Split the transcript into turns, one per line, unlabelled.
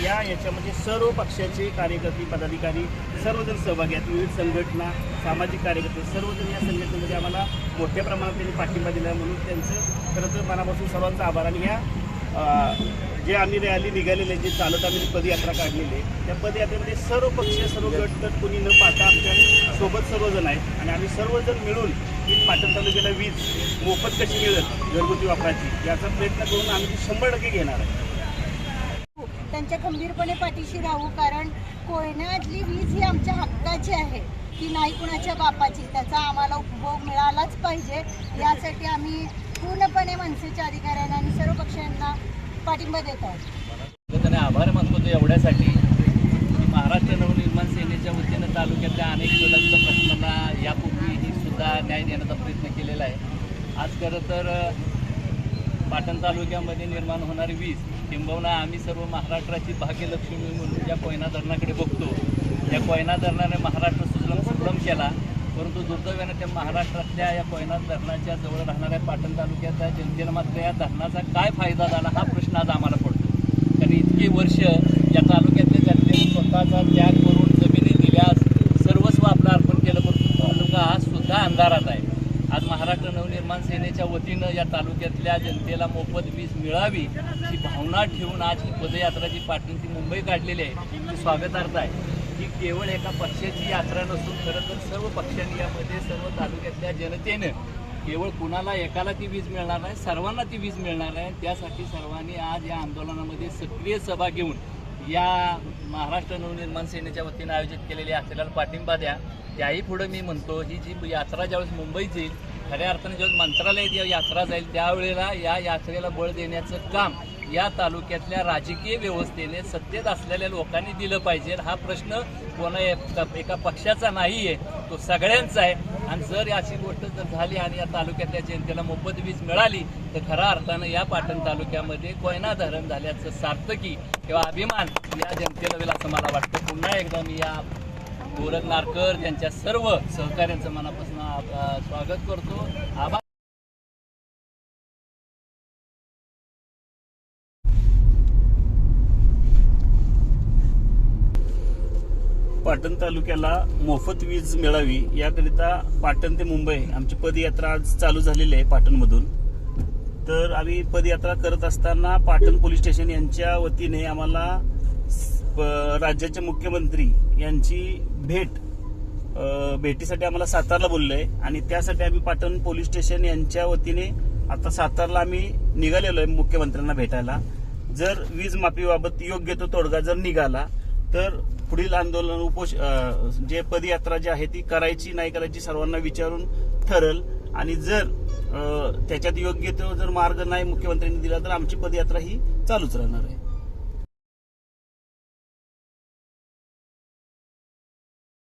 याच्यामध्ये सर्व पक्षाचे कार्यकर्ते पदाधिकारी सर्वजण सहभागी आहेत. विविध संघटना सामाजिक कार्यकर्ते सर्वजण या संघटनेमध्ये आम्हाला मोठ्या प्रमाणात त्यांनी पाठिंबा दिला म्हणून त्यांचं खरं तर मनापासून सर्वांचा आभार. आणि ह्या जे आम्ही रॅली निघालेले जे चालत आम्ही पदयात्रा काढलेली आहे त्या पदयात्रेमध्ये सर्व पक्ष सर्व गट कोणी न पाहता आमच्या सोबत सर्वजण आहेत आणि आम्ही सर्वजण मिळून ही पाटण तालुक्याला वीज मोफत कशी मिळेल घरगुती वापराची याचा प्रयत्न करून आम्ही 100% घेणार आहे.
त्यांच्या खंबीरपणे पाठीशी राहू, कारण कोयनातली वीज ही आमच्या हक्काची आहे, ती नाही कुणाच्या बापाची. त्याचा आम्हाला उपभोग मिळालाच पाहिजे यासाठी आम्ही पूर्णपणे मनसेच्या अधिकाऱ्यांना आणि सर्व पक्षांना पाठिंबा देत आहोत.
आभार मानतो तो एवढ्यासाठी की महाराष्ट्र नवनिर्माण सेनेच्या वतीनं तालुक्यातल्या अनेक ज्वलंत प्रश्नांना यापूर्वीही सुद्धा न्याय देण्याचा प्रयत्न केलेला आहे. आज खरं तर पाटण तालुक्यामध्ये निर्माण होणारी वीज किंबहुना आम्ही सर्व महाराष्ट्राची भाग्यलक्ष्मी म्हणून ज्या कोयना धरणाकडे बघतो, त्या कोयना धरणाने महाराष्ट्र सुजलम केला, परंतु दुर्दैवाने त्या महाराष्ट्रातल्या या कोयना धरणाच्या जवळ राहणाऱ्या पाटण तालुक्याच्या जनतेला मात्र या धरणाचा काय फायदा झाला हा प्रश्न आज आम्हाला पडतो. कारण इतकी वर्ष या तालुक्यातल्या जनतेने स्वतःचा त्याग करून जमिनी दिल्या, सर्वस्व आपलं अर्पण केलं, परंतु तालुका आज सुद्धा अंधारात आहे. आज महाराष्ट्र नवनिर्माण सेनेच्या वतीनं या तालुक्यातल्या जनतेला मोफत वीज मिळावी ही भावना ठेवून आज ही पदयात्रा जी पाटण ती मुंबई काढलेली आहे ती स्वागतार्थ आहे. ही केवळ एका पक्षाची यात्रा नसून खरं तर सर्व पक्षांनी यामध्ये सर्व तालुक्यातल्या जनतेनं केवळ कुणाला एकाला ती वीज मिळणार नाही, सर्वांना ती वीज मिळणार आहे. त्यासाठी सर्वांनी आज या आंदोलनामध्ये सक्रिय सभा घेऊन या महाराष्ट्र नवनिर्माण सेनेच्या वतीनं आयोजित केलेल्या यात्रेला पाठिंबा द्या. त्याही पुढे मी म्हणतो ही जी यात्रा ज्यावेळेस मुंबईत येईल, खऱ्या अर्थाने ज्यावेळेस मंत्रालयात यात्रा जाईल त्यावेळेला या यात्रेला बळ देण्याचं काम या तालुक्यातल्या राजकीय व्यवस्थेने सत्तेत असलेल्या लोकांनी दिलं पाहिजे. हा प्रश्न कोणा एका पक्षाचा नाही आहे, तो सगळ्यांचा आहे. आणि जर अशी गोष्ट जर झाली आणि या तालुक्यातल्या जनतेला मोफत वीज मिळाली तर खऱ्या अर्थानं या पाटण तालुक्यामध्ये कोयना धरण झाल्याचं सार्थकी किंवा अभिमान या जनतेला होईल असं मला वाटतं. पुन्हा एकदा मी या गोरख नारकर त्यांच्या सर्व सहकाऱ्यांचं मनापासून स्वागत करतो. आभार.
पाटण तालुक्याला मोफत वीज मिळावी याकरिता पाटण ते मुंबई आमची पदयात्रा आज चालू झालेली आहे पाटणमधून. तर आम्ही पदयात्रा करत असताना पाटण पोलीस स्टेशन यांच्या वतीने आम्हाला राज्याचे मुख्यमंत्री यांची भेटीसाठी आम्हाला सातारला बोललंय आणि त्यासाठी आम्ही पाटण पोलीस स्टेशन यांच्या वतीने आता सातारला आम्ही निघालेलो आहे मुख्यमंत्र्यांना भेटायला. जर वीज माफीबाबत योग्य तो तोडगा जर निघाला तर पुढील आंदोलन जे पदयात्रा जी आहे ती करायची नाही करायची सर्वांना विचारून ठरल. आणि जर त्याच्यात योग्य तो जर मार्ग नाही मुख्यमंत्र्यांनी दिला तर आमची पदयात्रा ही चालूच राहणार आहे.